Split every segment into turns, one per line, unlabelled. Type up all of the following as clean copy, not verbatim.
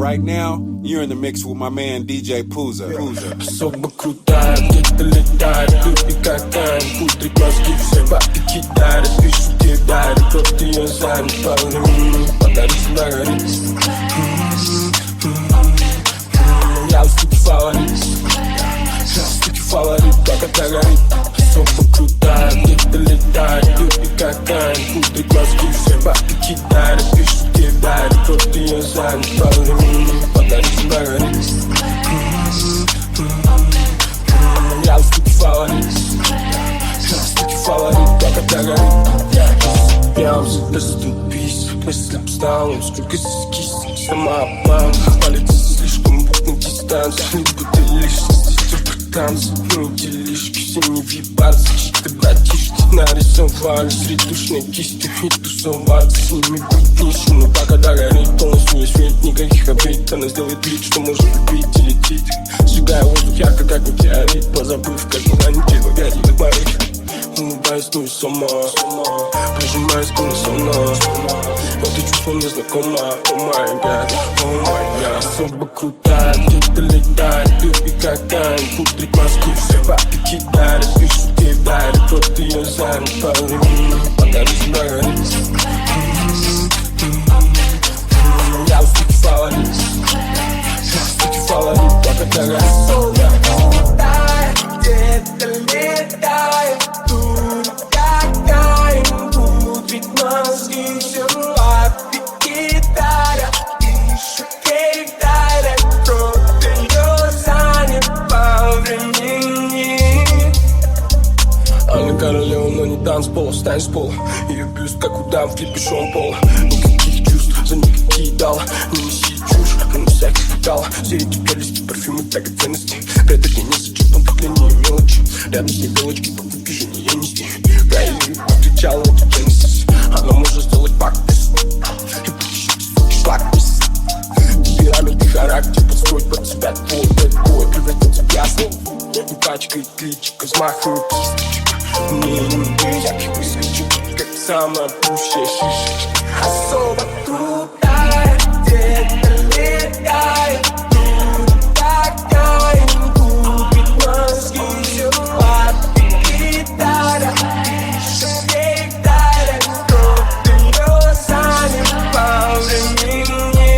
right now, you're in the mix with my man DJ Puza.
Особо крутая, где-то летает, любит как тайм. Пудрит мозги, все бабки кидает. Пишу тебе дай, просто ее занят. Пару минут, подарить на горит. Я в стуке фаворит, как это горит. Особо крутая, где-то летает, любит как тайм. Пудрит мозги, все бабки кидает. Пишу тебе дай, просто ее занят. Пару минут, подарить на горит. Я в стуке фаворит, как это горит. Прям заступись, мыслям стало, сколько скис, сама обман. Палец слишком на дистанции, либо ты лишь здесь танцы. Ну эти лишки, все не вибрации, чьи-то братишки нарисовали средушной кистью и тусоваться с ними быть нищим. Но пока догорит полностью весь мир, никаких обид. Она сделает вид, что может любить и летит, сжигая воздух ярко, как метеорит. Позабыв, как была ничего горит моих. Улыбаюсь, ну и сама прижимаюсь к ней со мной. Это чувство мне знакомо. Oh my god, oh my god. Особо крутая, где-то летает, любит как тайм. Пудрит мозги, все бабки кидает. Пишу тебе дай, просто ее занят. Пару минут, подарить на горит. Я в стуке фаворит, как это горит.
Особо крутая, где-то летает. Мозги все лапи кидая, пишу кидая, просто ее занят по времени.
Она королева, но не танцпол, стань с пола. Ее бюст, как у дам в клипе Шон Пола. Никаких чувств, за никакие дала. Не неси чушь, на всякий питала. Все эти прелести, парфюмы, драгоценности. Прятать я не зачем, потребление мелочи. Рядом с ней белочки, по движению я нести. Проявили, встречала эту генезис. Она может сделать пактис и получить суки шлакпис. Темпераментный характер подстроить под себя твой бэтбой. Превратится в ясный, не пачкает личико, взмахивает кисточек. Мне не ярких выскочек, как самая пущая шишечка.
Особо крутая, где-то летает. Такая губит мозги, все лапи кидая. Пишу ей дай, просто ее занят по времени.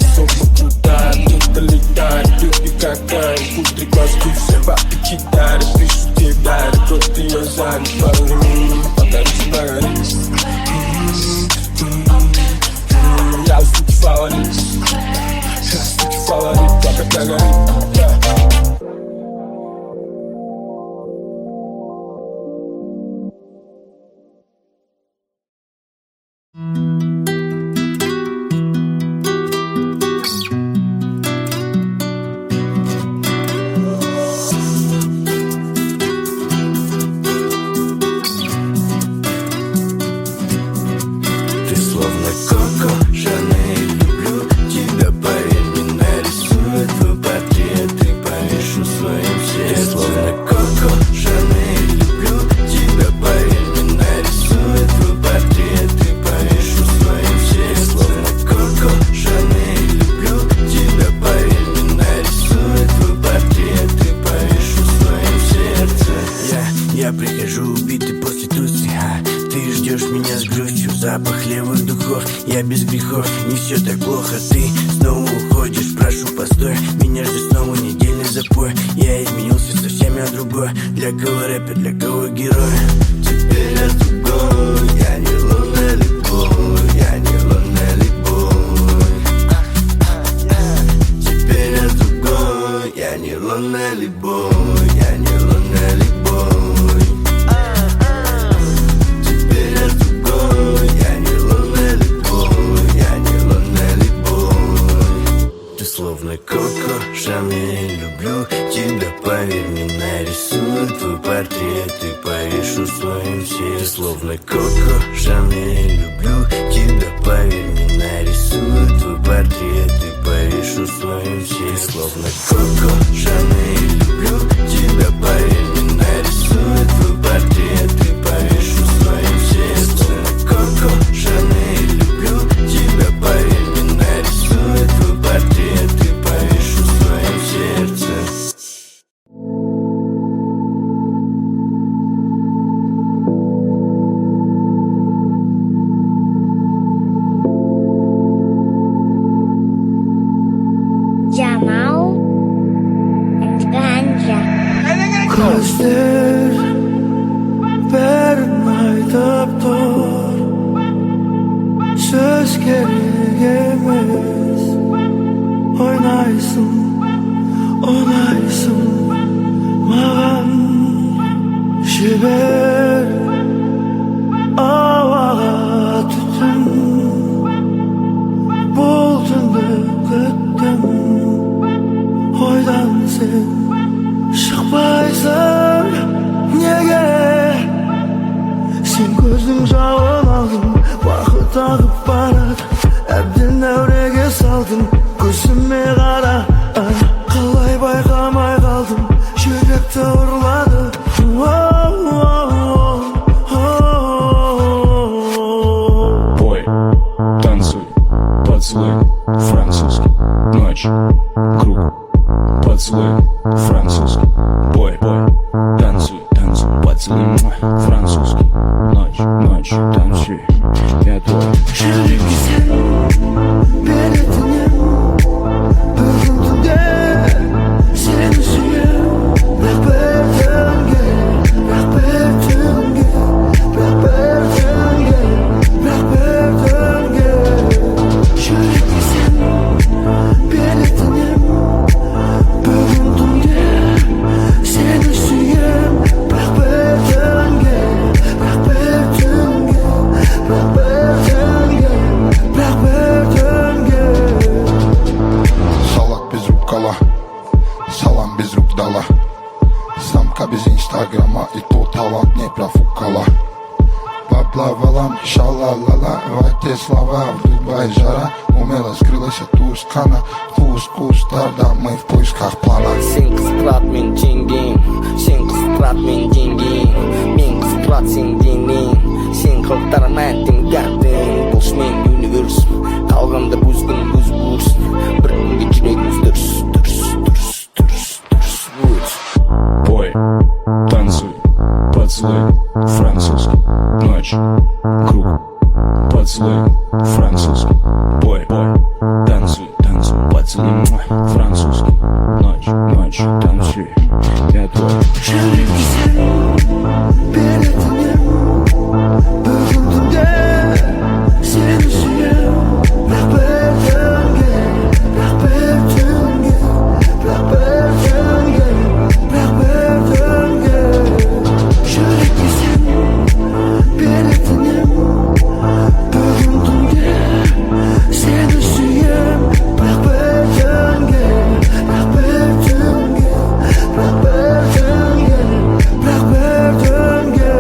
Особо крутая, где-то летает, любит как тайм. Пудрит мозги, все бабки кидает. Пишу тебе дай, просто ее занят. Пару минут, подарить на горит. Я в стуке фаворит, как это горит.
Запах левых духов, я без грехов. Не все так плохо, ты снова уходишь. Прошу, постой, меня ждет снова недельный запой. Я изменился совсем, я другой. Для кого рэпер, для кого герой. Теперь я другой, я не лунный любовь. Я не лунный любовь. Теперь я другой, я не лунный любовь. Я не лунный любовь. Словно Коко Шанель, люблю тебя, поверь, не нарисую твой портрет и повешу в своем сердце. Словно Коко Шанель, люблю тебя, поверь, не нарисую твой портрет и повешу в своем сердце. Словно Коко Шанель, люблю тебя, поверь, не нарисую твой портрет и повешу в своем сердце. Словно Коко Шанель, люблю тебя, поверь, не нарисую твой
көздер бәрін айтып тұр, сөз керек емес. Ойнайсың, ұнайсың маған, жібер ауаға түтін. Бұл түнді күттім, ойдан сен шықпайсың. Неге сен көздің жауын алдың, уақыт ағып барады, әбден әуреге салдың. Көзіме қара, қалай байқамай қалдым, жүректі ұрлады.
Бой, танцуй, поцелуй, французский, ночь, круг, поцелуй, французский. Бой, танцуй, танцуй, поцелуй, французский, ночь, танцуй, я твой.
Жүрекке сен беретінем, бүгін түнде сені сүйем. Бірақ бір түнге, бірақ бір түнге, бірақ бір түнге, бірақ бір түнге. Жүрекке сен беретінем, бүгін түнде сені сүйем. Бірақ бір түнге, бірақ бір түнге, бірақ бір түнге, бірақ бір түнге.
Салат без рукава, салам без рук дала. Самка без инстаграма, и то талант не профукала. Поплавала, шалалала, в эти слова в Дубай жара. Умело скрылась от ускана, кустарда мы в поисках плана.
Сен қыстырат мен жеңгем, сен қыстырат мен жеңгем, мен қыстырат сен денең, сен қылықтарым әттің дәрдің. Бұлш мен универсім, қалғанда бұзгын бұз бұрсын, бір күнге жүрегіміз дұрыс.
Бой, танцуй, поцелуй, французский, ночь, круг, поцелуй, французский. Бой, танцуй, поцелуй, французский, ночь, танцуй, я твой.
Жүрекке сен беретінем, бүгін түнде сені сүйем. Бірақ бір түнге, бірақ бір түнге, бірақ бір түнге, бірақ бір түнге. Жүрекке сен беретінем, бүгін түнде сені сүйем. Бірақ бір түнге, бірақ бір түнге, бірақ бір түнге, бірақ бір түнге.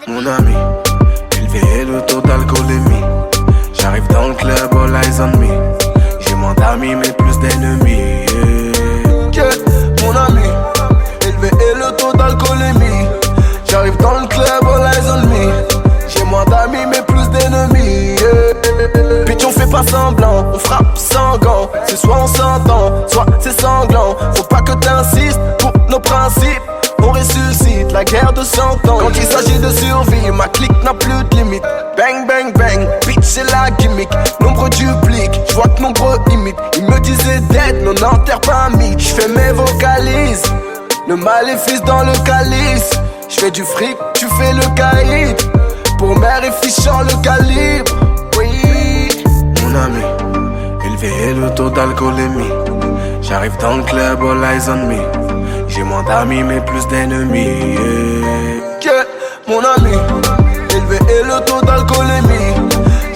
Mon ami, élevé le taux d'alcoolémie. J'arrive dans le club, all eyes on me. J'ai moins d'amis mais plus d'ennemis. Mon ami, élevé le taux d'alcoolémie. J'arrive dans le club, all eyes on me. J'ai moins d'amis mais plus d'ennemis. Bitch, on fait pas semblant, on frappe sans gants. C'est soit on s'entend, soit c'est sanglant. Faut pas que t'insistes pour nos principes. On ressuscite la guerre de 100 ans. Quand il s'agit de survie, ma clique n'a plus de limite. Bang bang bang, bitch c'est la gimmick. Nombre duplique, je vois que nombreux imitent. Ils me disaient d'être, non n'enterre pas un mythe. J'fais mes vocalises, le maléfice dans le calice. J'fais du fric, tu fais le caïd. Pour mère et fichant le calibre. Oui, mon ami, élevé le taux d'alcoolémie. J'arrive dans le club, all eyes on me. J'ai moins d'amis mais plus d'ennemis. Mon ami, élevé le taux d'alcoolémie.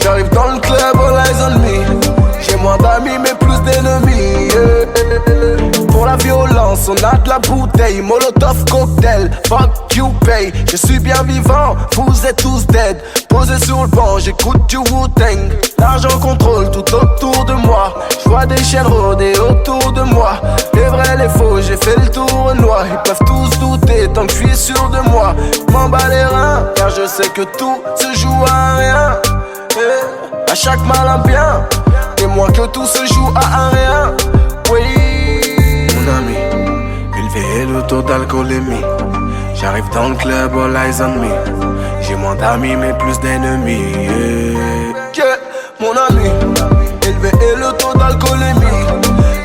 J'arrive dans le club, all eyes on me. J'ai moins d'amis mais plus d'ennemis. Pour la violence, on a de la la bouteille, molotov cocktail, fuck you pay. Je suis bien vivant, vous êtes tous dead. Posé sur le banc, j'écoute du Wu-Tang. L'argent contrôle tout autour de moi. Je vois des chaînes rôder autour de moi. Les vrais, les faux, j'ai fait le tournoi. Ils peuvent tous douter tant que je suis sûr de moi. M'en bats les reins, car je sais que tout se joue à rien. À chaque mal un bien, et moi que tout se joue à un rien. Oui, mon ami, élevé et le taux d'alcoolémie. J'arrive dans le club, all eyes on me. J'ai moins d'amis mais plus d'ennemis. Yeah, mon ami, élevé et le taux d'alcoolémie.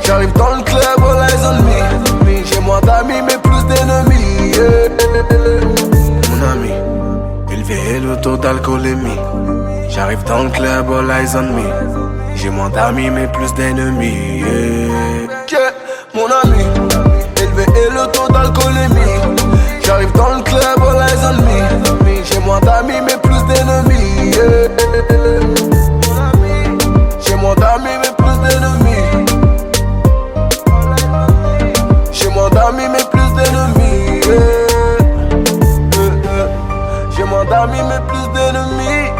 J'arrive dans le club, all eyes on me. J'ai moins d'amis mais plus d'ennemis. Mon ami, élevé et le taux d'alcoolémie. J'arrive dans le club, all eyes on me. J'ai moins d'amis mais plus d'ennemis. Yeah, mon ami, élevé et le taux d'alcoolémie. J'arrive dans le club, all eyes on me. J'ai moins d'amis mais plus d'ennemis. J'ai moins d'amis mais plus d'ennemis. J'ai moins d'amis mais plus d'ennemis. J'ai moins d'amis mais plus d'ennemis.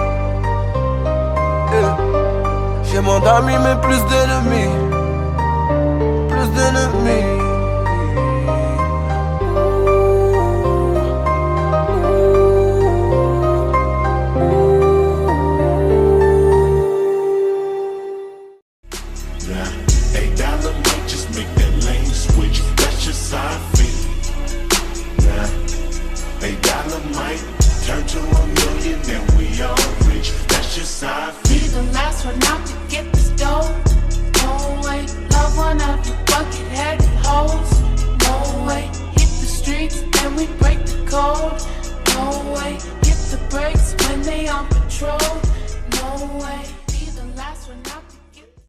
J'ai moins d'amis mais plus d'ennemis. Plus d'ennemis.
Turn to $1 million and we all rich. That's just how I feel. Be the last one out to get this dough. No way, love one out the bucket, had it hoes. No way, hit the streets and we break the code. No way, hit the brakes when they on patrol. No way, be the last one out.